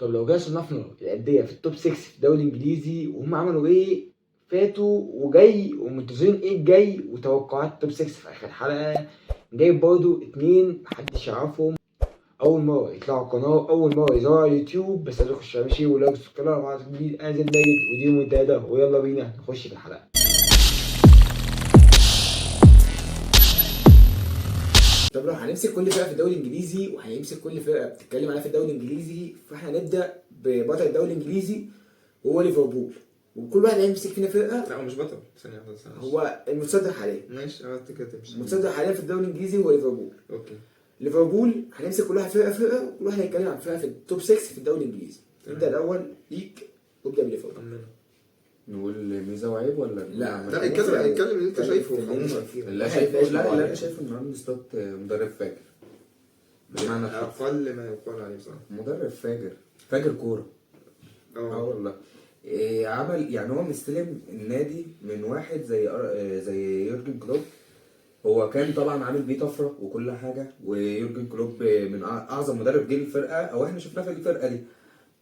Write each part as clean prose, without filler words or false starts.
طب لو جينا صنفنا الأندية في التوب 6 في الدوري الإنجليزي وهم عملوا إيه فاتوا وجاي ومنتظرين إيه الجاي وتوقعات التوب 6 في آخر حلقة، جايب برضه اتنين محدش يعرفهم، أول مرة يطلعوا القناة، أول مرة يظهروا على اليوتيوب، بس عايزكم تشتركوا ولايك وسبسكرايب على جديد. أنا زين ماجد ودي منتدى، ويلا بينا نخش في الحلقة. طب لو هنمسك كل فرقه في الدوري الانجليزي وهنمسك كل فرقه بتتكلم عليها في الدوري الانجليزي، فاحنا نبدا ببطل الدوري الانجليزي وهو ليفربول، وكل واحد هيمسك فينا فرقه. لا هو مش بطل، ثانية واحدة بس. هو المتصدر حاليا. ماشي قعدت كده تمشي. المتصدر حاليا في الدوري الانجليزي هو ليفربول. اوكي. ليفربول هنمسك كل واحد فرقه وكل واحد هيتكلم عن فرقه في التوب 6 في الدوري الانجليزي. نبدا الاول ليك، وابدا بليفربول. نقول ميزه وعيب ولا لا اتكلم اللي انت شايفه. اللي انا شايفه ان ارن سلوت مدرب فاجر، بمعنى اقل ما يقال عليه بصراحه. مدرب فاجر كوره. والله عمل يعني هو مستلم النادي من واحد زي يورجن كلوب. هو كان طبعا عامل بيه طفره وكل حاجه، ويورجن كلوب من اعظم مدرب جه الفرقه او احنا شفناه في الفرقه دي،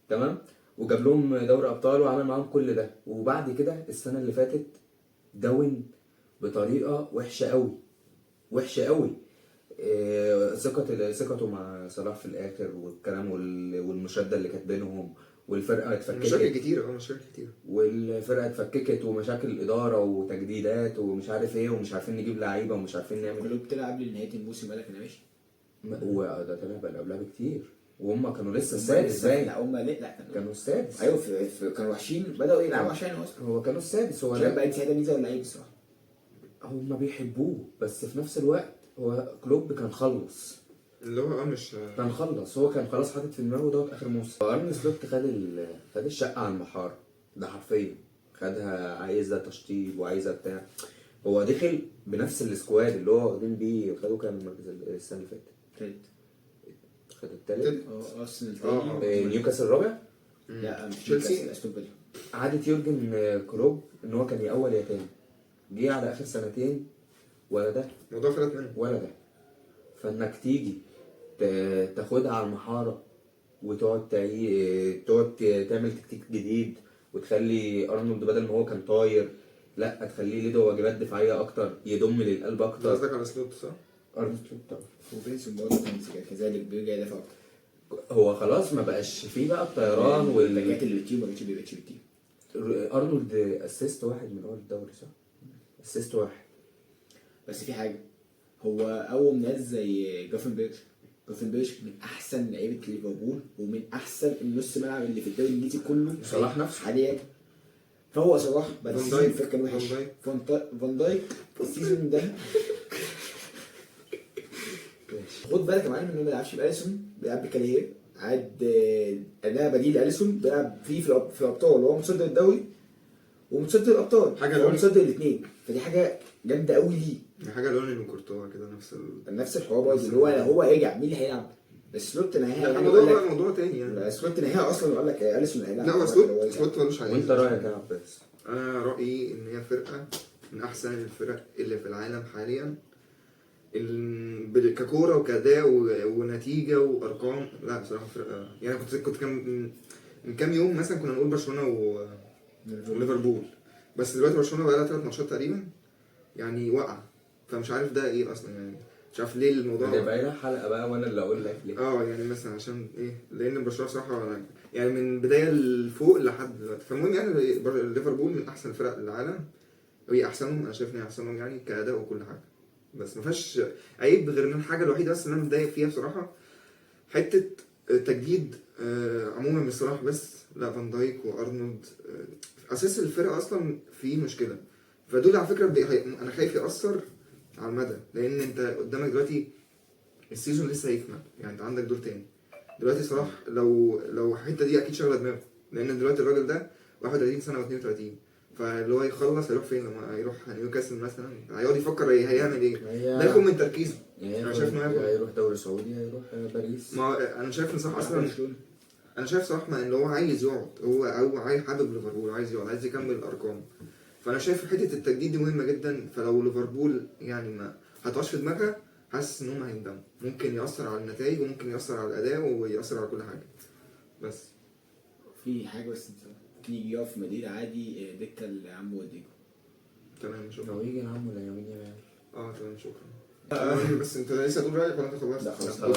تمام. وجاب لهم دوري ابطال وعمل معاهم كل ده، وبعد كده السنه اللي فاتت داون بطريقه وحشه قوي. ثقته مع صلاح في الاخر والكلام والمشاده اللي كانت بينهم، والفرقه اتفككت مشاكل كتير. والفرقه اتفككت ومشاكل اداره وتجديدات ومش عارف ايه، ومش عارفين نجيب لعيبه ومش عارفين نعمل كلوب طلع قبل نهايه الموسم قال لك انا ماشي. وده طلع بقى قبلها بكتير، وهم كانوا لسه السادس باين. لا هم لا كانوا السادس. ايوه كانوا وحشين، بداوا يلعبوا عشان اصلا. هو كانوا السادس. هو عشان بقى ساعتها ميزه ولا عيب الصراحه. هم بيحبوه، بس في نفس الوقت هو كلوب كان خلص، اللي هو مش كان خلص. هو كان خلاص حاطط في دماغه دوت اخر موسم. ارن سلوت خد الشقه على المحاره ده حرفيا، خدها عايزه تشطيب وعايزه بتاع. هو دخل بنفس السكواد اللي هو واخدين بيه. خدوا كام مركز السنه اللي فاتت؟ خد التالت. ارسنال تاني. نيوكاسل الرابع. لا مش تشيلسي. استون فيلا. عادة يورجن كلوب ان هو كان يا اول يا تاني، جه على اخر سنتين ولا ده الموضوع فلت منه ولا ده. فانك تيجي تاخدها على المحاره وتقعد تعمل تكتيك جديد، وتخلي ارنولد بدل ما هو كان طاير لا تخليه ليه واجبات دفاعيه اكتر، يضم للقلب اكتر. قصدك على سلوت صح؟ ارنولد طبعا. وفينسون برضه كان كذلك بيرجع يدافع اكتر. هو خلاص ما بقاش فيه بقى الطيران والباكات اللي بتجيب ما بقتش بتجيب. ارنولد اسيست واحد من اول الدوري صح؟ اسيست واحد. بس في حاجه، هو قوم ناس زي جافنبرغ من احسن لعيبه ليفربول ومن احسن النص ملعب اللي في الدوري الانجليزي كله. صلاح نفسه حاليا. فهو صلاح بس فان دايك كان وحش. فان دايك السيزون ده خد بالك يا معلم انه ما بيلعبش باليسون، بيلعب بكاليهير عاد. انا بديل اليسون بيلعب فيه في الابطال، هو متصدر الدوري ومتصدر الابطال، هو متصدر الاثنين، فدي حاجه جامده قوي ليه. دي حاجه لوني من كورتوا كده نفس الحوار برضه اللي هو رجع مين اللي هيلعب. بس سلوت نهائي يعني موضوع تاني يعني. سلوت نهائي اصلا يقول لك اليسون هيلعب. لا سلوت ملوش عليه. وانت رايك يا عباس؟ انا رايي ان هي فرقه من احسن الفرق اللي في العالم حاليا، ككوره وكاداء ونتيجه وارقام. لا بصراحه فرقه يعني. كنت من كام يوم مثلا كنا نقول برشلونه وليفربول، بس دلوقتي برشلونه بقى لها 3 ماتشات تقريبا يعني وقع. فمش عارف ده ايه اصلا يعني، مش عارف ليه الموضوع ده بقى لها حلقه بقى وانا اللي اقول لك ليه. يعني مثلا عشان ايه؟ لان برشلونه بصراحه يعني من بدايه لفوق لحد دلوقتي. فالمهم يعني ليفربول من احسن فرق العالم، وهي احسنهم. انا شايف ان هي احسنهم يعني كاداء وكل حاجه، بس ما فيهاش عيب غير ان الحاجه الوحيده بس اللي انا متضايق فيها بصراحه حته تجديد عموما مش صلاح بس، لا فان دايك وارنولد. اساس الفرقه اصلا في مشكله، فدول على فكره انا خايف ياثر على المدى، لان انت قدامك دلوقتي السيزون لسه هيكمل يعني. انت عندك دور تاني دلوقتي. صلاح لو الحته دي اكيد شغله دماغه، لان دلوقتي الراجل ده 31 سنه و32، فاللي هو يخلص هيروح فين؟ لما هيروح نيوكاسل مثلا هيقعد يفكر هيعمل ايه؟ ده ياخد من تركيزه. انا شايف انه هيروح دوري سعودي، هيروح باريس. ما انا شايف ان صلاح اصلا، انا شايف صلاح ما ان هو عايز يقعد، هو عايز حابب ليفربول، عايز يقعد، عايز يكمل الارقام. فانا شايف حته التجديد دي مهمه جدا. فلو ليفربول يعني ما هتعش في دماغها، حاسس ان هم هيندموا. ممكن ياثر على النتائج وممكن ياثر على الاداء وياثر على كل حاجه. بس في حاجه بس ممكن يجي يقف في مدريد عادي دكه لعمو وديجو. تمام شكرا. لو يجي نعمل ولا يمين يمين. تمام شكرا. بس انت لسه هتقول رايك ولا انت خلصت؟ لا خلاص خلاص.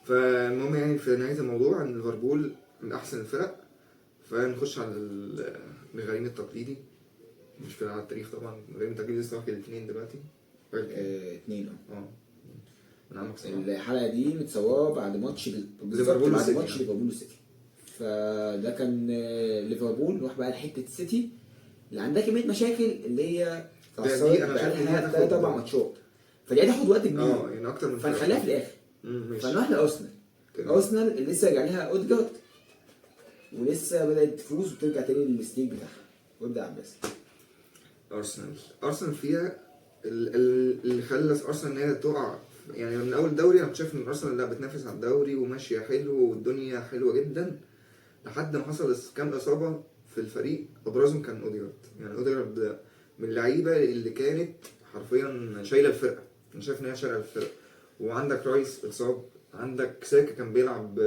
فالمهم يعني في نهايه الموضوع ان ليفربول من احسن الفرق. فنخش على الغريم التقليدي. مش في على التاريخ طبعا، الغريم التقليدي لسه واخد الاثنين دلوقتي. 2 من عمك صلاح. الحلقه دي متصوره بعد ماتش ليفربول بعد والسيتي ماتش يعني. ليفربول والسيتي. فده كان ليفربول. نروح بقى لحته السيتي اللي عندها كميه مشاكل اللي هي دي أنا شايف إن هي بقالها هتاخد 3 4 ماتشات، فدي هتاخد وقت كبير. يعني اكتر من فنخليها في الاخر. ماشي. فنروح لارسنال. ارسنال اللي لسه راجع لها اودجارد ولسه بدات تفوز وترجع تاني للستيج بتاعها. وابدا عباس. ارسنال فيها اللي خلى ارسنال ان هي تقع يعني من اول دوري. انا كنت شايف ان ارسنال لا بتنافس على الدوري وماشيه حلو والدنيا حلوه جدا لحد ما حصل كام اصابه في الفريق. ابرزهم كان اوديجارد. يعني اوديجارد من اللعيبه اللي كانت حرفيا شايله الفرقه. انا شايف ان هي شايله الفرقه. وعندك رايس اتصاب، عندك ساكا كان بيلعب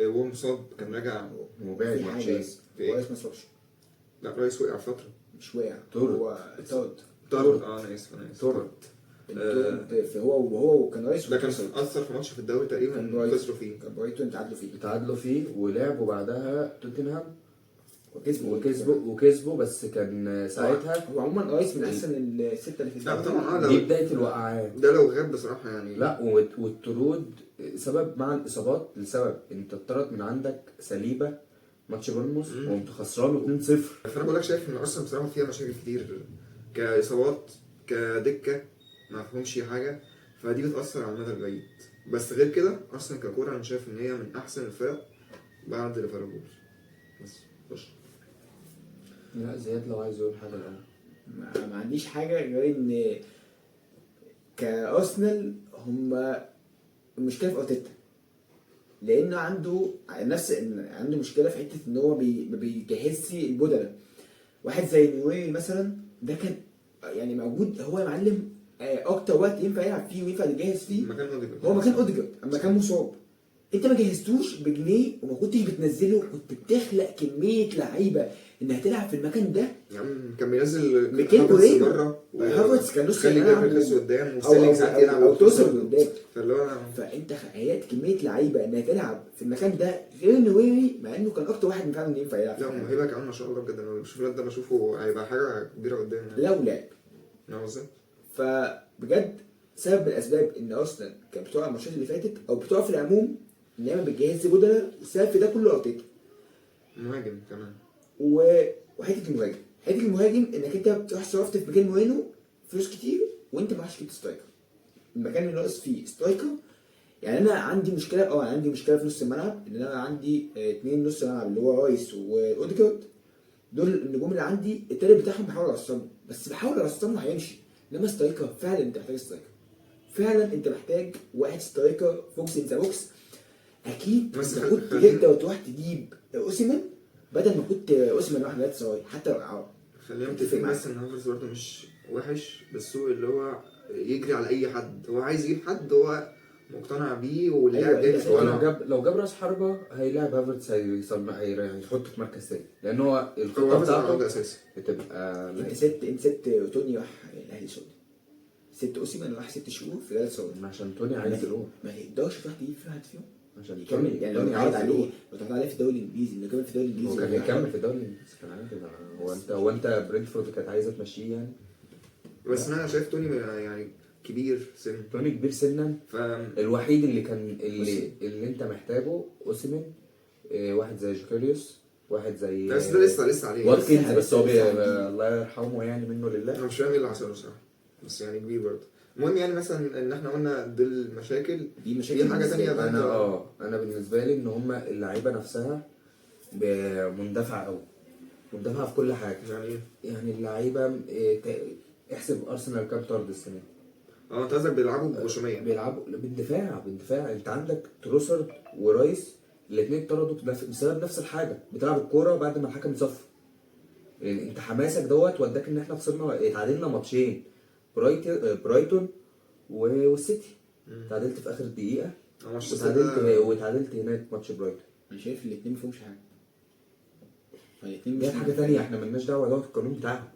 وهو مصاب كان راجع وبعد في ماتشين. حاجه رايس ما صابش. لا رايس وقع فتره. مش وقع، طرد. هو طرد. انا اسف طرد. هو كان رايس ده كان اثر في ماتش في الدوري تقريبا خسروا فيه. كان برايتون تعادلوا فيه ولعبوا بعدها توتنهام وكسبوا وكسبوا بس كان ساعتها هو عموما رايس من احسن السته اللي في لا الدوري. طبعا دي بدايه الوقعات. ده لو غاب بصراحه يعني. لا والطرود سبب مع الاصابات لسبب انت اتطرد من عندك سليبه ماتش بورنموث وانت خسران 2-0. فانا بقول لك شايف ان ارسنال بصراحه فيها مشاكل كتير كاصابات كدكه ما فيهمش حاجه. فدي بتاثر على المدى البعيد. بس غير كده ارسنال ككوره انا شايف ان هي من احسن الفرق بعد ليفربول. بس خش. لا زياد لو عايز يقول حاجه الان. ما عنديش حاجه غير ان كارسنال هم المشكله في ارتيتا، لانه عنده عنده مشكله في حته ان هو ما بيجهزش البدلاء. واحد زي نويري مثلا ده كان يعني موجود هو يا معلم اكتر وقت ينفع يلعب فيه وينفع يجهز فيه مكان اوديجارد. هو مكان اوديجارد اما كان مصاب. انت ما جهزتوش بجنيه وما كنتش بتنزله، كنت بتخلق كميه لعيبه انها تلعب في المكان ده. يا عم كان بينزل ميكيل بره هافرتز كان نص خلي الملعب جابريل قدام وستيرلينج ساعات يلعب او توصل قدام. فاللي هو فانت خلقت كميه لعيبه انها تلعب في المكان ده غير نويري مع انه كان اكتر واحد فعلا ينفع يلعب. لا موهبه كمان ما شاء الله بجد. انا بشوف الواد ده بشوفه هيبقى حاجه كبيره قدام يعني. لو لعب. نعم ازاي؟ فبجد سبب من الاسباب ان ارسنال كان بتوع الماتشات اللي فاتت او بتوع في العموم ان هي ما بتجهزش بدلاء. السبب في ده كله ارتيتا. مهاجم كمان. وحته المهاجم انك انت بتروح صرفت في مكان موينو فلوس كتير وانت معكش كده سترايكر. المكان اللي ناقص فيه سترايكر. يعني انا عندي مشكله في نص الملعب ان انا عندي 2 نص ملعب اللي هو رايس واوديجارد. دول النجوم اللي عندي التالت بتاعهم بحاول ارسمه بس بحاول ارسمه هيمشي. انما سترايكر فعلا انت محتاج سترايكر. فعلا انت محتاج واحد سترايكر فوكس انت بوكس. اكيد بس انت كنت جبت وتروح تجيب اوسيمان بدل ما كنت اوسيمان واحد جات صاي حتى لو اعاره. خلينا متفقين بس ان هافرز برضه مش وحش بس هو اللي هو يجري على اي حد. هو عايز يجيب حد هو مقتنع بيه واللاعب جاي. هو لو جاب راس حربه هيلاعب هافرتس يعني يحطه في مركز تاني لان هو الخطه بتاعته اساسي بتبقى انت ست توني راح الاهلي سعودي. 6 اوسيمان راح 6 شهور في الهلال السعودي عشان توني عايز يروح. ما تقدرش تروح تجيب في واحد فيهم عشان يكمل. يعني لو تعود عليه في الدوري الانجليزي انه كمان في الدوري الانجليزي هو كان هيكمل في الدوري الانجليزي كان عادي. هو انت برينتفورد كانت عايزه تمشيه يعني. بس انا شايف توني يعني كبير سن. توني كبير سنا. الوحيد اللي كان اللي انت محتاجه اوسيمين. واحد زي جوكيريوس واحد زي بس ده لسه عليه واتكنز بس هو الله يرحمه يعني منه لله. انا مش فاهم ايه اللي حصل بصراحه بس يعني كبير برضه. المهم يعني مثلا ان احنا قلنا دي المشاكل. دي مشاكل. حاجه ثانيه بقى. انا بالنسبه لي ان هم اللعيبه نفسها مندفعه قوي. مندفعه في كل حاجه. يعني ايه؟ يعني اللعيبه احسب ارسنال كام طرد السنه دي. انت قصدك بيلعبوا بغشوميه. بيلعبوا باندفاع. انت عندك تروسرد ورايس الاثنين طردوا بسبب نفس الحاجه. بتلعب الكوره بعد ما الحكم يصفر. يعني انت حماسك وداك ان احنا خسرنا اتعادلنا ماتشين برايتون والسيتي. اتعادلت في اخر دقيقه واتعادلت هناك ماتش برايتون. انا شايف الاثنين ما فيهمش حاجه. فالاتنين دي مش حاجه ثانيه احنا مالناش دعوه، ده القانون بتاعهم،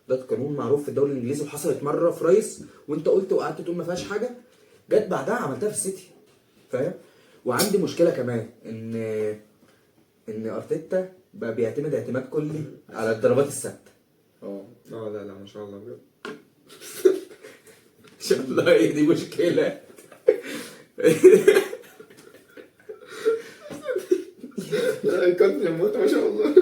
ده القانون معروف في الدوري الانجليزي وحصلت مره في رايس وانت قلت وقعدت تقول ما فيهاش حاجه، جت بعدها عملتها في السيتي، فاهم؟ وعندي مشكله كمان ان ارتيتا بقى بيعتمد اعتماد كلي على الضربات الثابته. لا لا ما شاء الله بجد. ان شاء الله هي دي مشكله. لا كنت موت ما شاء الله.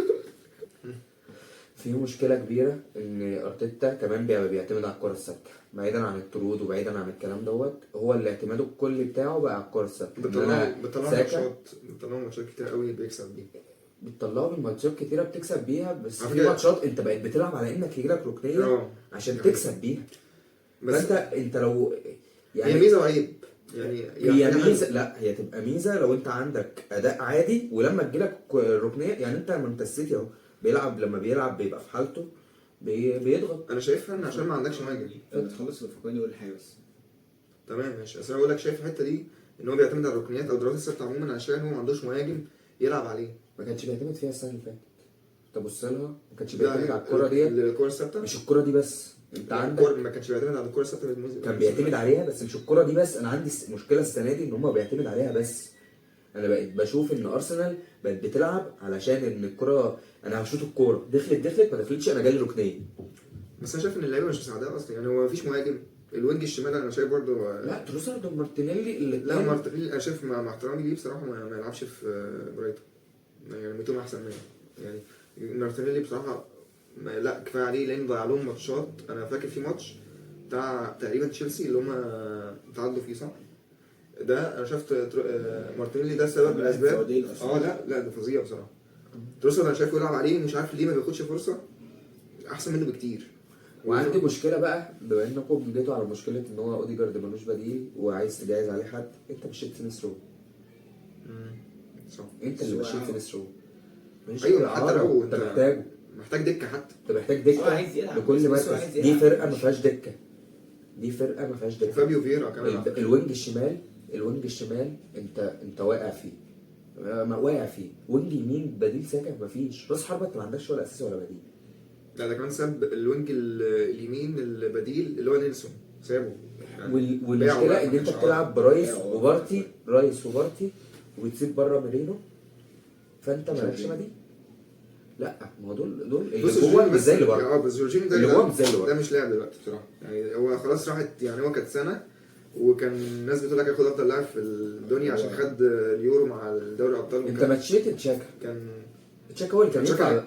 في مشكله كبيره ان ارتيتا كمان بيعتمد على الكره الثابته، بعيدا عن الطرود وبعيدا عن الكلام دوت، هو اللي اعتماده الكلي بتاعه بقى على الكره الثابته. بيطلعوا ماتشات كتير قوي بيكسب بيه. بتطلعوا بالماتشات كتيره بتكسب بيها، بس على في فكرة- ماتشات انت بقيت بتلعب على انك يجيلك ركنيه عشان تكسب بيها. بس فانت لو هي ميزه وعيب يعني. هي ميزه، لا هي تبقى ميزه لو انت عندك اداء عادي، ولما تجيلك ركنيه يعني انت السيتي اهو بيلعب، لما بيلعب بيبقى في حالته بيضغط. انا شايفها ان عشان ما عندكش مهاجم. لما تخلص الفقراني يقول حاجه بس. تمام ماشي، اصل انا بقول لك شايف الحته دي ان هو بيعتمد على الركنيات او الضربات الثابته عموما عشان هو ما عندوش مهاجم يلعب عليه. ما كانش بيعتمد فيها السنه اللي فاتت، تبص لها ما كانش بيعتمد على الكره ديت، الكره الثابته مش الكره دي بس، انت عندك ما كانش بيعتمد على الكره الثابته كان بيعتمد عليها بس مش الكره دي بس. انا عندي مشكله السنه دي ان هم بيعتمد عليها بس. انا بقيت بشوف ان ارسنال بقت بتلعب علشان ان الكره انا هشوط الكوره دخلت ما دخلتش انا جالي ركنيه. بس انا شايف ان اللعيبه مش مساعداه اصلا يعني. هو مفيش مهاجم، الوينج الشمال انا شايف برضه لا تروسارد ومارتينيلي لا مارتينيلي انا شايف مع احترامي ليه بصراحه ما يلعبش في برايتون يعني. ميتوما احسن منه يعني. مارتينيلي بصراحه لا كفايه عليه لان ضيع لهم ماتشات. انا فاكر في ماتش بتاع تقريبا تشيلسي اللي هم تعادلوا فيه صح؟ ده انا شفت مارتينيلي ده سبب من الاسباب. لا ده فظيع بصراحه. تروسارد انا شايفه يلعب عليه مش عارف ليه ما بياخدش فرصه، احسن منه بكتير. وعندي مشكله بقى بما انكم جيتوا على مشكله ان هو اوديجارد ملوش بديل وعايز تجهز عليه حد، انت مشيت سينس رو. صح انت اللي مشيت سينس رو. ايوه حتى لو انت محتاج دكه حتى. انت محتاج دكه لكل مركز. دي فرقه ما فيهاش دكه، دي فرقه ما فيهاش دكه. فابيو فيرا كمان الوينج الشمال انت واقع فيه، ما واقع فيه. وينج يمين بديل ساكن مفيش. راس حربه انت ما عندكش ولا اساسي ولا بديل. لا ده كمان ساب الوينج اليمين البديل اللي هو نيلسون سابه يعني. والمشكله ان انت بتلعب برايس وبارتي وبتسيب بره ميرينو، فانت مالكش بديل. لا ما هو دول اللي جوه مش زي اللي بره. بس جورجينيو ده اللي جوه مش زي اللي بره. ده مش لاعب دلوقتي بصراحه يعني. هو خلاص راحت يعني. هو كانت سنه وكان الناس بتقول لك هياخد افضل لاعب في الدنيا عشان خد اليورو مع الدوري الابطال. انت مشيت تشاكا. تشاكا هو اللي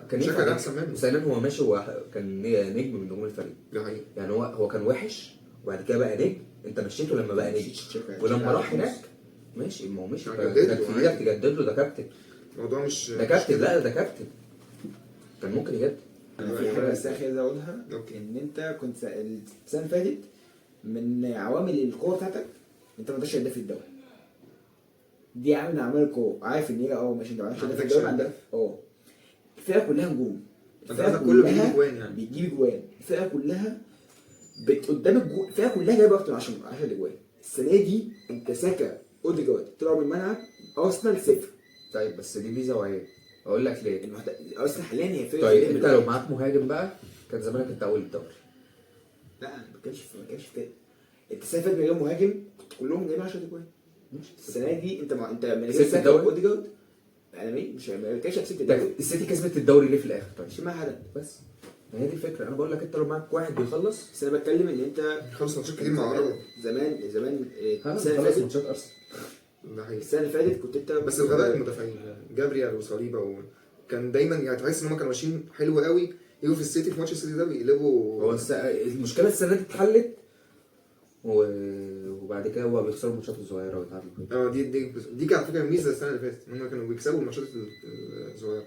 كان ينفع احسن منه. وثانيا هو ماشي، هو كان نجم من نجوم الفريق. ده حقيقي يعني هو كان وحش وبعد كده بقى نجم. انت مشيته لما بقى نجم ولما راح هناك ماشي. ما هو مش في ايدك تجدد له. ده كابتن. الموضوع مش ده كابتن. لا ده كابتن كان ممكن يجدد. انا في حاجه بس عايز اقولها ان انت كنت السنه اللي فاتت من عوامل القوه بتاعتك انت ما تقدرش هداف الدوري. دي عامل من عوامل القوه. عارف ان هي ماشي انت ما عندكش هداف الدوري عندك الفرقه كلها نجوم. الفرقه كلها بيجيب جوان. الفرقه كلها قدام الجول. الفرقه كلها جايبه اكتر من 10 اجوان. السنه دي انت ساكا اوديجارد طلعوا من الملعب. ارسنال صفر. طيب بس دي ميزه وعيب. اقول لك ليه. ارسنال حاليا هي فرقه. طيب انت لو معاك مهاجم بقى كان زمانك انت اول الدوري. لا انا ما كانش كده. انت السنه اللي فاتت من غير مهاجم كلهم جايبين 10 اجوان. السنه دي انت من غير ساكا اوديجارد انا مش ما كانش كسبت الدوري. السيتي كسبت الدوري ليه في الاخر؟ طيب مش معاها هدف بس. ما هي دي الفكره. انا بقول لك انت لو معاك واحد بيخلص. بس انا بتكلم ان انت خلص ماتشات كتير مع بعض. زمان السنه اللي فاتت ماتشات ارسنال. ده حقيقي. السنه اللي فاتت كنت انت بس الغباء المدافعين جابريال وصليبا كان دايما يعني تحس ان هم كانوا ماشيين حلو قوي. يجوا في السيتي في ماتش السيتي ده بيقلبوا. هو المشكله السنه دي اتحلت وبعد كده هو بيخسروا الماتشات الصغيره ويتعادلوا. دي كانت على فكره ميزه السنه اللي فاتت ان هم كانوا بيكسبوا الماتشات الصغيره.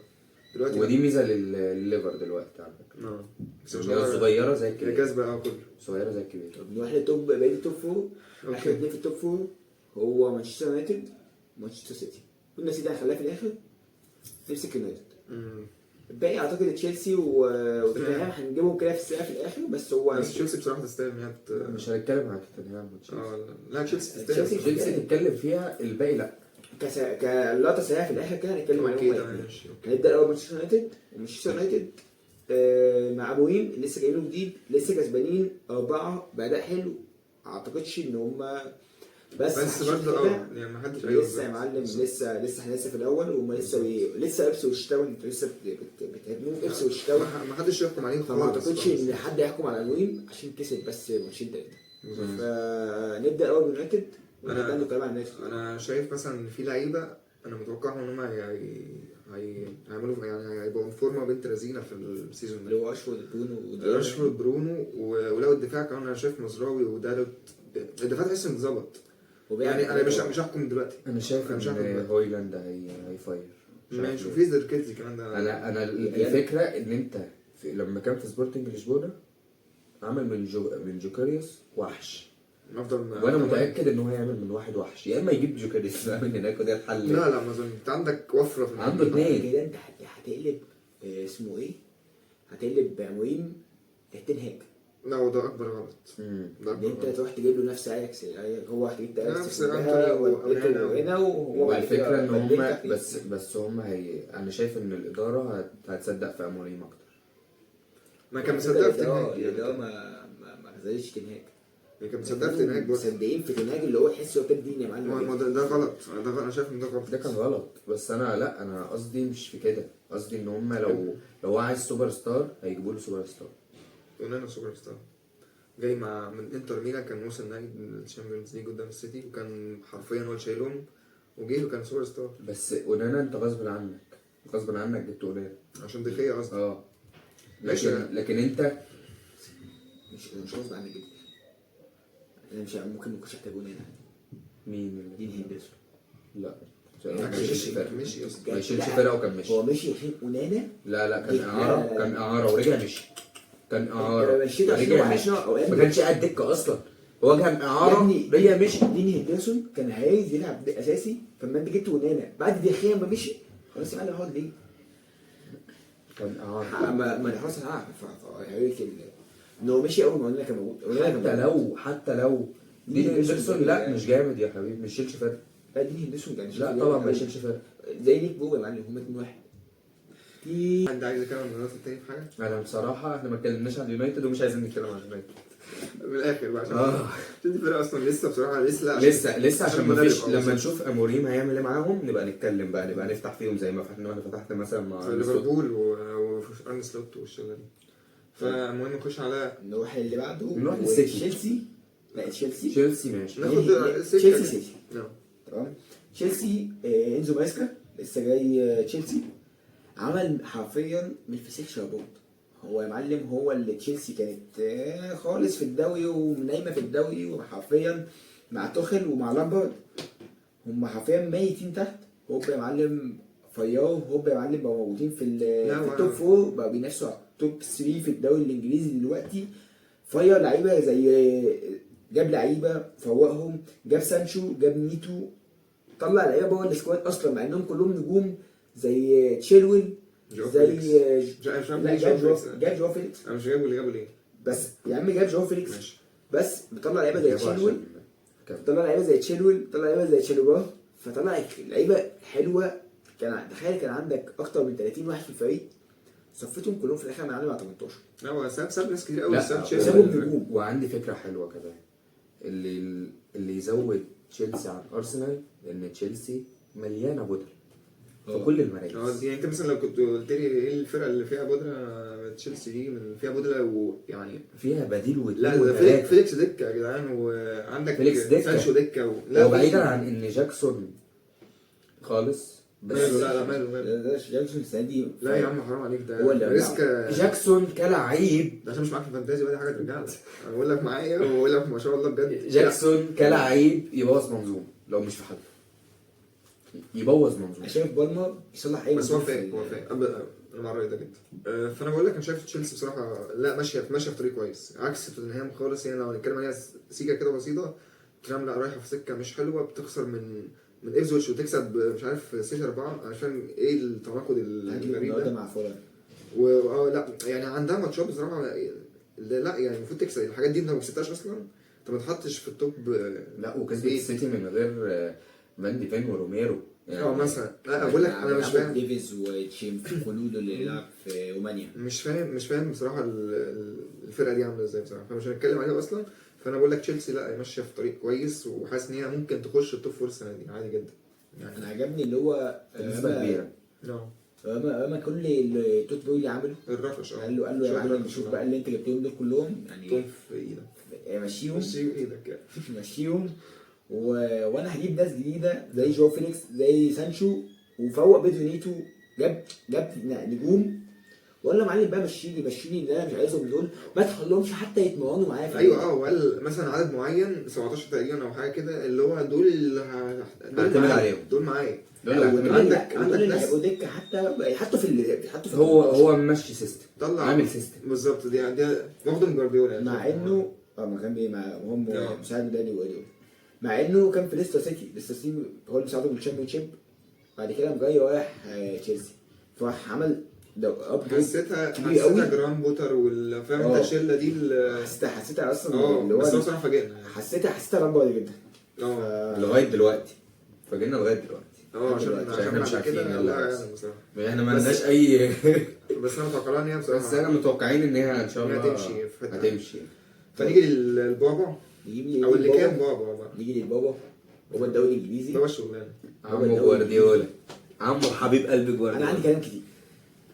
دلوقتي ودي ميزه للليفر دلوقتي على فكره. بس مش صغيره زي الكبير. كسبه كله صغيره زي الكبير. طب نروح للتوب بقيه التوب فور. اخر اثنين في التوب فور هو مانشستر يونايتد ومانشستر سيتي. قلنا سيتي هنخليها في الاخر. نمسك يونايتد. الباقي اعتقد تشيلسي وتوتنهام هنجيبهم كده في السقف في الاخر. بس تشيلسي بصراحه تستاهل ان هي مش هنتكلم عن توتنهام. لا تشيلسي تستاهل. تشيلسي تتكلم فيها الباقي لا. كلقطه سريعه في الاخر كده هنتكلم عليهم اكيد هما ماشي. هنبدا الاول مانشستر يونايتد. ومانشستر يونايتد مع ابوهيم لسه جايبينه جديد، لسه كسبانين 4 باداء حلو. اعتقدش ان هم بس عشان برضه كده يعني ما حدش لسه يا معلم، احنا لسه في الاول، وهم لسه ابسويتش تاون. انتوا لسه بتهاجموا ابسويتش تاون، ما حدش يحكم عليه فما خالص. اعتقدش ان حد يحكم على ابوهيم عشان كسب بس ماتشين 3. بالظبط. فنبدا الاول باليونايتد ونبدا نتكلم عن الناس. انا شايف مثلا ان في لعيبه انا متوقعهم ان هم هيعملوا يعني هيبقوا فورمه بنت لذينه في السيزون اللي ده. هو اشفورد برونو راشفورد برونو ولو الدفاع كمان انا شايف مزراوي ودالوت. الدفاع تحس انه اتظبط يعني. انا مش هحكم دلوقتي. انا شايف مش هحكم ان دلوقتي. هويلاند هيفاير. ماشي. وفي زيركيتزي كمان ده. انا الفكره ان انت لما كان في سبورتنج لشبونه عمل من جوكاريوس وحش، وانا متاكد ان هو هيعمل من واحد وحش، يا اما يجيب جوكاريوس من هناك وده الحل. لا ما اظن. انت عندك وفره في عنده اتنين كده. انت هتقلب اسمه ايه؟ هتقلب معين تنهاج. لا وده اكبر غلط. ده ان اكبر انت غلط. تروح تجيب له نفس اياكس، هو هتجيب نفس هنا أنتوني وهنا وهو بعد والفكره كده ان هم بدلت بس هم انا شايف ان الاداره هتصدق في اموريم اكتر. ما كان مصدق في تنهاج الاداره ما خذلتش تنهاج. كان مصدق في تنهاج برضه. مصدقين في تنهاج اللي هو تحس هو كان دين يا معلم. ده غلط. انا شايف ان ده غلط. ده كان غلط، بس انا قصدي مش في كده. قصدي ان هم لو هو عايز سوبر ستار هيجيبوا له سوبر ستار. اونانا سوبر ستار جاي من انتر ميلان، كان وصل نهائي الشامبيونز ليج قدام السيتي وكان حرفيا هو اللي شايلهم وجه وكان سوبر ستار. بس اونانا انت غصب عنك جبت اونانا عشان دخية قصدي. لكن انت مش غصب عني جدا. انا مش ممكن ما كنتش احتاج هنا. مين دين هندرسون. لا مشي اصلا. ما يشيلش فرقه وكان مشي. هو مشي عشان اونانا. لا كان اعاره ورجع مشي. كان اعاره رجع مشي. ما كانش قاعد دكه اصلا. هو كان اعاره رجع مشي. دين هندرسون كان عايز يلعب اساسي، فما انت جبت اونانا بعد دخية ما مشي خلاص يا معلم هقعد ليه؟ كان اعاره ما خلاص انا عارف هيك ان هو مشي اول ما اونانا كان موجود. حتى لو دين هندرسون لا مش جامد يا حبيبي، مش يشيلش فرق. لا دين هندرسون كان لا طبعا ما يشيلش فرق. زي نيك بوبا يا معلم، هما 2-1. حد عايز يتكلم عن الناس التاني في حاجه؟ انا بصراحه احنا ما اتكلمناش عن اليونايتد ومش عايزين نتكلم عن اليونايتد من الاخر بقى عشان دي فرقه اصلا لسه بصراحه لسه عشان ما فيش. لما نشوف نشوف اموريم هيعمل ايه معاهم نبقى نتكلم بقى، نبقى نفتح فيهم زي ما فتحنا مثلا مع ليفربول وارن سلوت والشغل دي. فالمهم نخش على نروح اللي بعده. نروح للسيتي. تشيلسي. لا تشيلسي ماشي. ناخد تشيلسي سيتي. نعم تمام. تشيلسي انزو ماسكا لسه جاي تشيلسي، عمل حرفيا من الفسيخ شربات. هو يا معلم هو اللي تشيلسي كانت خالص في الدوري ونايمه في الدوري، وحرفيا مع توخل ومع لامبرد هم حرفيا ميتين تحت. هوبا يا معلم فيار، هوبا يا معلم بقوا موجودين في التوب 4، بقوا بينافسوا على التوب 3 في الدوري الانجليزي دلوقتي. فيار لعيبه زي جاب لعيبه فوقهم، جاب سانشو، جاب نيتو، طلع لعيبه بره السكواد اصلا مع انهم كلهم نجوم زي تشيلويل زي جاب جواو فيليكس. انا مش جايبه اللي جابه ليه بس يا عم جاب جواو فيليكس ماشي. بس بيطلع لعيبه زي تشيلويل، طلع لعيبه زي تشيلويل، طلع لعيبه زي تشيلوبا، فطلع لعيبه حلوه. تخيل كان عندك اكتر من 30 واحد في الفريق، صفتهم كلهم في الاخر معلم على 18. لا هو ساب ناس كتير قوي. سابوا نجوم. وعندي فكره حلوه كمان اللي يزود تشيلسي عن ارسنال، لان تشيلسي مليانه بودره في كل المراكز. يعني انت مثلا لو كنت قلت لي ايه الفرقه اللي فيها بودره، تشيلسي دي من فيها بودره ويعني فيها بديل لا ده فيليكس دكه يا جدعان، وعندك سانشو دكه لا بعيدا عن ان جاكسون خالص بس ماله ده جاكسون السنه دي. لا يا عم حرام عليك، ده هو اللي ريسك. جاكسون كلاعب ده عشان مش معاك في الفانتازي بقى، دي حاجه ترجع لك. انا بقول لك معايا وبقول لك ما شاء الله بجد. جاكسون كلاعب يبوظ منظومه لو مش في حد، يبوظ منظومه. شايف بالمر يصلح اي بس هو فاهم انا مع الراي ده جدا. فانا بقول لك انا شايف تشيلسي بصراحه لا ماشيه في طريق كويس عكس توتنهام خالص. يعني لو هنتكلم عليها سيكا كده بسيطه، توتنهام لا رايحه في سكه مش حلوه، بتخسر من ايبزويتش وتكسب مش عارف 6-4. انا مش فاهم ايه التناقض الغريب ده مع فولان. لا يعني عندها ماتشات بصراحه لا يعني المفروض تكسب الحاجات دي. انت ما كسبتهاش اصلا، انت ما تحطش في التوب. لا وكسبت السيتي من غير ماندي فين وروميرو. مثلا لا بقول لك انا مش فاهم ديفيز وتشيم كولودو اللي بيلعب في رومانيا. مش فاهم بصراحه الفرقه دي عامله ازاي بصراحه، فمش هنتكلم عليها اصلا. فانا بقول لك تشيلسي لا ماشيه في طريق كويس، وحاسس ان هي ممكن تخش التوب فور السنه دي عادي جدا يعني. انا عجبني اللي هو بنسبه كبيره. اما كل اللي توت بويلي عمله الرفش قال له يا معلم شوف بقى اللي انت جبتهم دول كلهم يعني في ايدك، مشيهم مشي ايدك يعني. مشيهم وانا هجيب ناس جديده زي جو فيليكس زي سانشو وفوق بيدرو نيتو، جاب نجوم، ولا معلم بقى مشيني اللي انا مش عايزهم دول، ما تخليهمش حتى يتمرنوا معايا في ايوه وقال مثلا عدد معين 17 تقريبا او حاجه كده، اللي هو دول اللي هعتمد عليهم، دول معايا. عندك اللي هيبقوا دكه حتى في هو ممشي سيستم، طلع عامل سيستم بالظبط. دي واخده من جوارديولا يعني. مع انه ما كان هم مساعد مداني وقالوا، مع انه كان في ليستر سيتي هو اللي مساعده بالشامبيون شيب، بعد كده جاي رايح تشيلسي، فراح عمل حسيتها جرام بوتر والفاهم انت الشله دي حسيتها اصلا اللي هو بس بصراحه فاجئنا يعني. حسيتها رامبو جدا لغايه دلوقتي، فاجئنا لغايه دلوقتي عشان احنا مش عارفين احنا ما بس لناش اي بس انا متوقعين ان هي بصراحه، بس احنا متوقعين ان هي ان شاء الله هتمشي. فنيجي للبابا او اللي كان بابا، نيجي للبابا، هو الدوري الانجليزي بابا الشغلانه، عمو جوارديولا، عمو حبيب قلب جوارديولا. انا عندي كلام كتير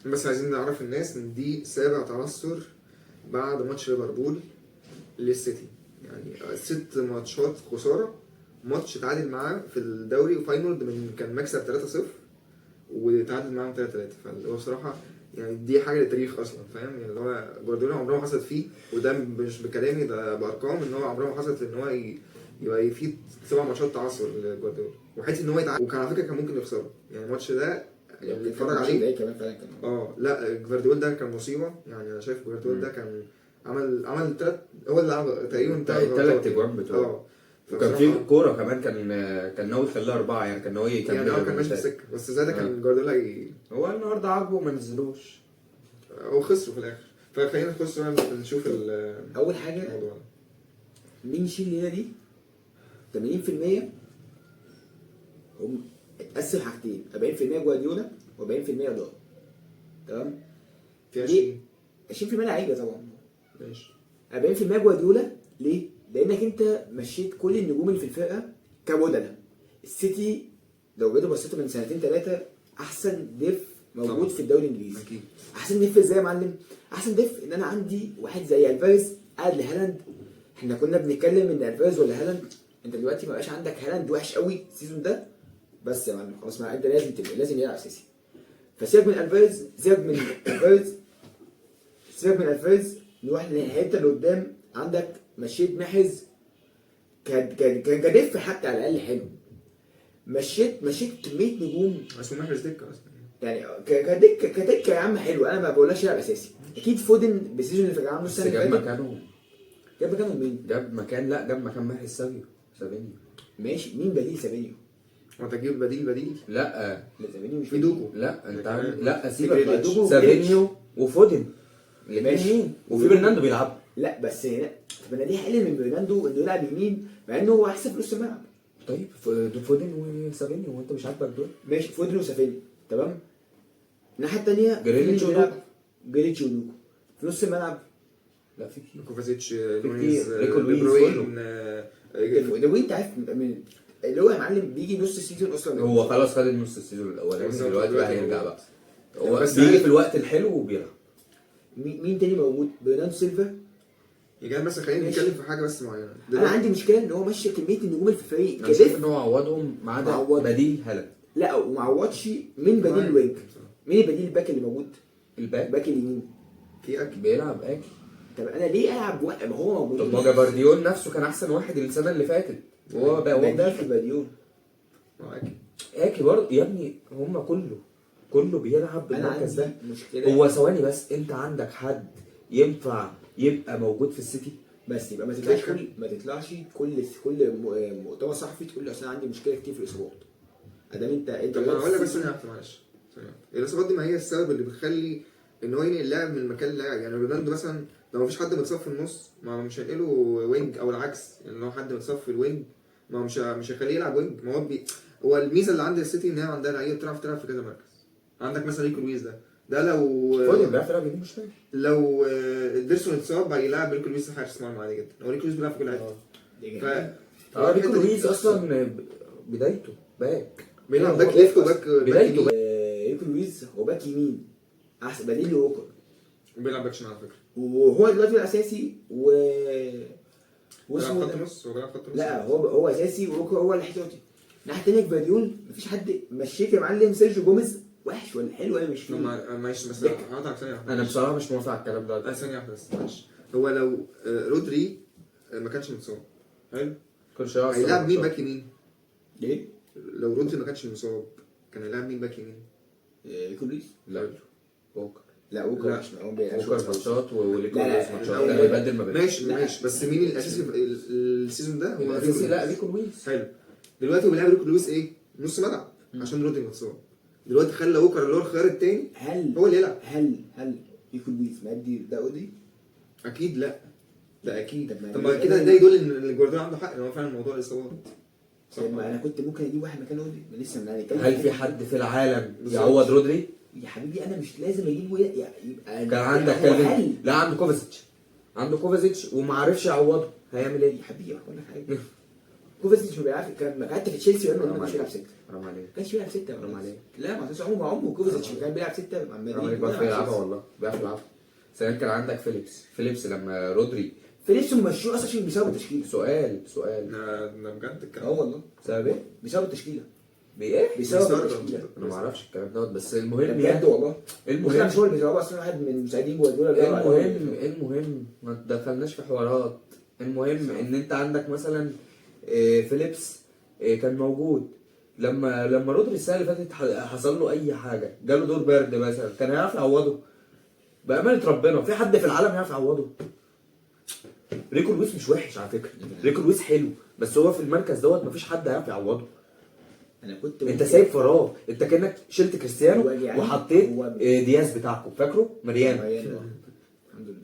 بس عايزين نعرف الناس ان دي سابع تعثر بعد ماتش ليفربول للسيتي، يعني 6 ماتشات خساره، ماتش تعادل معاه في الدوري وفاينورد من كان مكسب 3-0 وتعادل معاهم 3-3. فاللي هو بصراحه يعني دي حاجه للتاريخ اصلا، فاهم يعني اللي هو جوارديولا عمرها ما حصلت فيه، وده مش بكلامي ده بارقام، ان هو عمرها ما حصلت ان هو يبقى فيه 7 ماتشات تعثر لجوارديولا، وحيث ان هو يتعادل، وكان على فكره كان ممكن يخسره يعني الماتش ده اللي اتفرج عليه كمان فعلا كان لا جوارديولا ده كان مصيبه يعني. انا شايف جوارديولا ده كان عمل 3 هو اللي عمل تقريبا 3 اجوان بتوعه، وكان في كوره كمان كان ناوي يخليها 4 يعني، كان ناوي يكمل يعني كان ماشي في السكه، بس زي ده كان جوارديولا هو النهارده عاجبه ما نزلوش او خسروا في الاخر. فخلينا نخش نشوف اول حاجه الموضوع ده مين يشيل الليله دي. 80% هم اتقسم حاجتين، 40% جوارديولا و40% اداره، تمام؟ في 20% لعيبه طبعا، ماشي. 40% جوارديولا ليه؟ لانك انت مشيت كل النجوم اللي في الفرقه كبدله. السيتي لو جيتوا بصيتوا من 2-3 سنين احسن ديف موجود في الدوري الانجليزي. اكيد. احسن ديف ازاي يا معلم؟ احسن ديف ان انا عندي واحد زي الفاريز قاعد لهالاند. احنا كنا بنتكلم ان الفاريز ولا هالاند، انت دلوقتي ما بقاش عندك هالاند وحش قوي السيزون ده، بس يا معلم خلاص ما انت لازم يلعب اساسي. فسيبك من الفاريز، سيبك من الفاريز، نروح للحته اللي قدام. عندك مشيت محرز كدف حتى على الاقل حلو، مشيت كميه نجوم اسمه محرز دكه اصلا يعني كدكه يا عم حلو، انا ما بقولهاش يلعب اساسي. اكيد فودن بالسيزون اللي في عامله السنه اللي فاتت جاب مكانه مين؟ جاب مكان محرز سابينيو. ماشي، مين بديل سابينيو؟ هو تجيب بديل؟ لا سابينيو مش في دوكو. لا انت لا سيبك دوكو سابينيو وفودن ماشي، وفي برناندو بيلعب. لا بس هنا طب انا ليه حل من برناندو انه يلعب يمين مع انه هو احسن في نص الملعب؟ طيب فودن وسابينيو وانت مش عاجبك دول؟ ماشي، فودن وسابينيو تمام. الناحيه الثانيه جريليتش ودوكو في نص الملعب. لا في كتير، كوفازيتش، نونيز، ريكو لويس، ده انت عارف من اللي هو يا معلم بيجي نص السيزون اصلا. هو خلاص خد النص السيزون الاولاني، دلوقتي بقى هيرجع بقى. هو بس بيجي في الوقت الحلو وبيلعب. مين تاني موجود؟ برناردو سيلفا. يعني بس خلينا نتكلم في حاجه بس معينه. انا عندي مشكله ان هو ماشي كميه النجوم اللي في الفريق انا شايف ان هو عوضهم ما عدا بديل هالاند. لا وما عوضش من بديل الوينج. مين البديل الباك اللي موجود؟ باك اليمين في اكل بيلعب اكل. طب انا ليه العب ما هو موجود؟ طب ما جابارديول نفسه كان احسن واحد السنه اللي فاتت وهو بديل في بديول. اكل برضه يا ابني، هم كله بيلعب بالمركز ده. هو ثواني بس، انت عندك حد ينفع يبقى موجود في السيتي؟ بس يبقى ما تطلعش كل مؤتمر صحفي تقول له اصل انا عندي مشكله كتير في الاصابات. ادام انت طب انا هقول لك بس انا معلش، الاصابات دي ما هي السبب اللي بيخلي ان هو ينقل اللاعب من المكان للاعب. يعني رونالدو مثلا لو مفيش حد متصاب في النص ما مش هينقله وينج، او العكس يعني لو حد متصاب في الوينج ما مش هيخليه يلعب وينج. ما هو هو الميزه اللي عند السيتي ان هي عندها لعيبه بتعرف تلعب في كذا مركز. عندك مثلا ريكو لويس ده لو فودن بيعرف يلعب يمين مش لو ادرسون اتصاب هيلاعب ريكو لويس حارس مرمى عادي جدا. هو ريكو لويس بيلعب في كل حته. ريكو لويس اصلا بدايته باك بيلعب باك ليفت وباك بدايته يمين. ريكو لويس هو باك يمين احسن بديل لوكر، وبيلعب باك شمال على فكره. وهو دلوقتي الاساسي بيلعب واسمه خط نص. هو بيلعب خط نص. لا هو اساسي ووكر هو الاحتياطي. الناحيه الثانيه جفارديول مفيش حد مشيك يا معلم. سيرجيو جوميز وحش ولا حلو ولا مش فيه؟ ماشي بس هقطعك ثانيه واحده. انا بصراحه مش موافق على الكلام ده. ثانيه واحده بس معلش. هو لو رودري ما كانش متصاب حلو كنت هيلاعب مين باك يمين؟ ليه؟ لو رودري ما كانش مصاب كان هيلاعب مين باك يمين؟ ريكو لويس؟ لا ووكر. لا ووكر لا. مش هو بيلعب ووكر ماتشات وليكو لا، لويس لا، ماتشات لا، ده بيبدل ما بينهم. ماشي بس مين الاساسي السيزون ده؟ هو الاساسي لا لويس. ليكو لويس. حلو. دلوقتي هو بيلعب ريكو لويس ايه؟ نص ملعب عشان رودري متصاب. دلوقتي خلى ووكر اللي هو الخيار الثاني هو اللي يلعب. هل ريكو لويس مادي ده اودي؟ اكيد لا. ده اكيد. طب طب ما ما كده ده يدل ان جوارديولا عنده حق ان هو فعلا موضوع الاصابات. صح. طب ما انا كنت ممكن اجيب واحد مكان اودي لسه من هل في حد في العالم يعوض رودري؟ يا حبيبي انا مش لازم اجيبه يبقى كان عندك هو كلفين. حل. لا عنده كوفازيتش وما عرفش يعوضه. هيعمل ايه؟ يا حبيبي اقول لك حاجه كوفازيتش ما بيلعبش. كان حتى في تشيلسي ما كانش بيلعب سته. حرام عليك. ما كانش بيلعب سته. حرام عليك. لا ما تنساش عمره كوفازيتش كان بيلعب سته مع حرام عليك. مدريد. بيعرف يلعبها والله بيعرف يلعبها. ثانيا كان عندك فيليبس لما رودري فيليبس مشوه اصلا عشان بيساوي التشكيله. سؤال ده بجد الكلام. والله سبب ايه؟ بيساوي التشكيله. بايه؟ بيساوي بيساوي التشكيله. انا ما اعرفش الكلام دوت بس ده المهم بجد يعني والله. المهم مش هو اللي بيساوي اصلا واحد من مساعدين جوارديولا. المهم ما تدخلناش في حوارات. المهم ان انت عندك مثلا فيليبس كان موجود لما رودري السنه اللي فاتت حصل له اي حاجه جاله دور برد مثلا كان هيعرف يعوضه بامانه ربنا. في حد في العالم يعرف يعوضه؟ ريكو لويس مش وحش على فكره. ريكو لويس حلو بس هو في المركز دوت مفيش حد هيعرف يعوضه. انا كنت انت سايب فراغ. انت كانك شلت كريستيانو يعني وحطيت هو دياز بتاعكم فاكره مريان. الحمد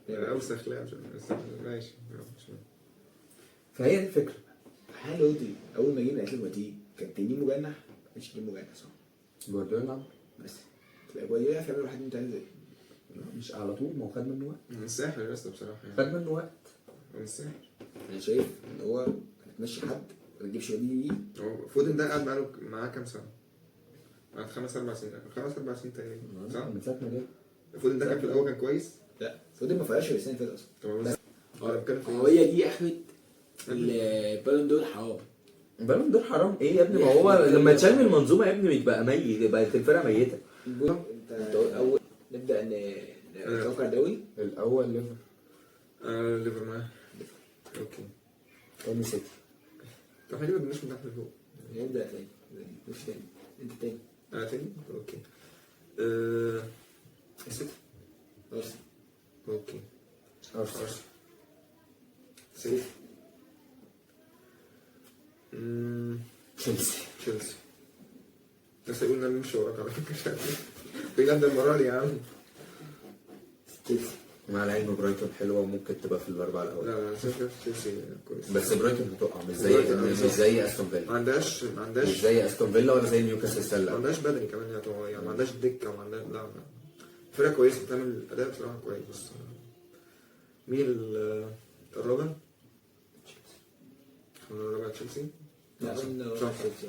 لله. اوسخ لاعب ماشي. فهي دي الفكره. هل اودي اول ما جينا اتلتيكو مدريد كان تنين مجنح؟ مش تنين مجنح صح؟ جوارديولا بس تبقى جوارديولا يعرف يعمل واحد اتنين تلاته زي مش على طول ما هو خد منه وقت. من الساحل يا اسطى بصراحه يعني. خد منه وقت. من الساحل. انا شايف ان هو هتمشي حد ما تجيبش بديل ليه. هو فودن ده قاعد بقاله معاه كام سنه؟ قعد 5 4 سنين تقريبا صح؟ من ساعه ما جه. فودن ده كان في الاول كان كويس. لا فودن ما فرقش السنه اللي فاتت اصلا. طب بس انا بتكلم في هي دي اخرة البالون دور حرام. بالون دور حرام ايه يا ابني؟ ما هو لما يتشال من المنظومه يا ابني يبقى ميت بقت الفرقه ميته. انت اول نبدا نتوقع دوري. الاول ليفر. ليفر معاه. اوكي. تاني سيتي. طب احنا ما بدناش من تحت لفوق. نبدا تاني. مش تاني انت تاني. تاني اوكي. سيتي. اوكي. ارسنال. سيتي. تشيلسي. بس يقول لنا نمشي وراك على فكره مش عارف بجد المره دي يا عم. تشيلسي. مع العلم برايتون حلوه وممكن تبقى في الاربعه لا الاول. لا شايف تشيلسي كويس. بس برايتون هتقع مش زي استون فيلا. ما عندهاش مش زي استون فيلا ولا زي نيوكاسل ما سله. عندهاش بدني كمان يعني ما عندهاش دكه وما عندهاش لا فرقه كويسه بتعمل اداء بصراحه كويس. بس مين الرابع؟ الرابع تشيلسي. لا قلنا تشيلسي.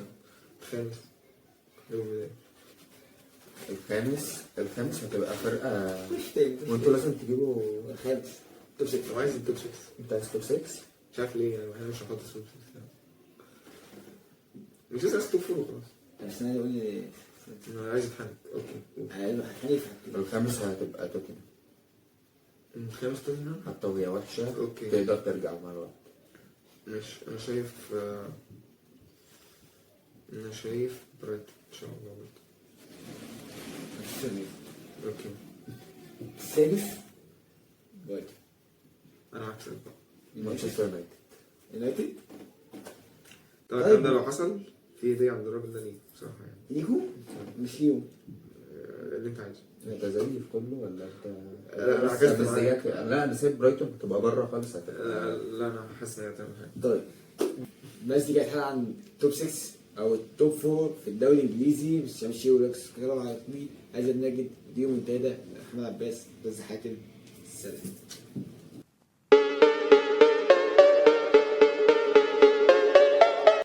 الخامس الخامس هتبقى فرقه مش تاني. وانتوا لازم تجيبوا الخامس توب 6. لو عايز التوب 6 انت عايز توب 6. مش عارف ليه يعني احنا مش هنحط التوب 6 مش لسه عايز توب 4 وخلاص. السنه دي قلنا انا عايز اتحرك. اوكي هنفهم. الخامس هتبقى توتنهام. الخامس توتنهام حتى وهي وحشه اوكي تقدر ترجع مع الوقت. مش انا شايف برايتون ان شاء الله برضه. اوكي السادس برايتون. انا عكسك بقى. مانشستر يونايتد. طبعا الكلام ده لو حصل في هديه عند الراجل ده ليه بصراحه يعني. ليكو مش ليو. اللي انت عايزه. انت زيي في كله ولا انت؟ انا عكست معاك. لا انا سايب برايتون تبقى بره خالص هتبقى. لا انا حاسس ان هي هتعمل حاجه. طيب الناس دي كانت حاجه عن توب 6 او التوب فور في الدوري الانجليزي، بس همشي ولكس كلام على طبيعي. عايز نجد دي منتدى احمد عباس بس حاتم. سلام.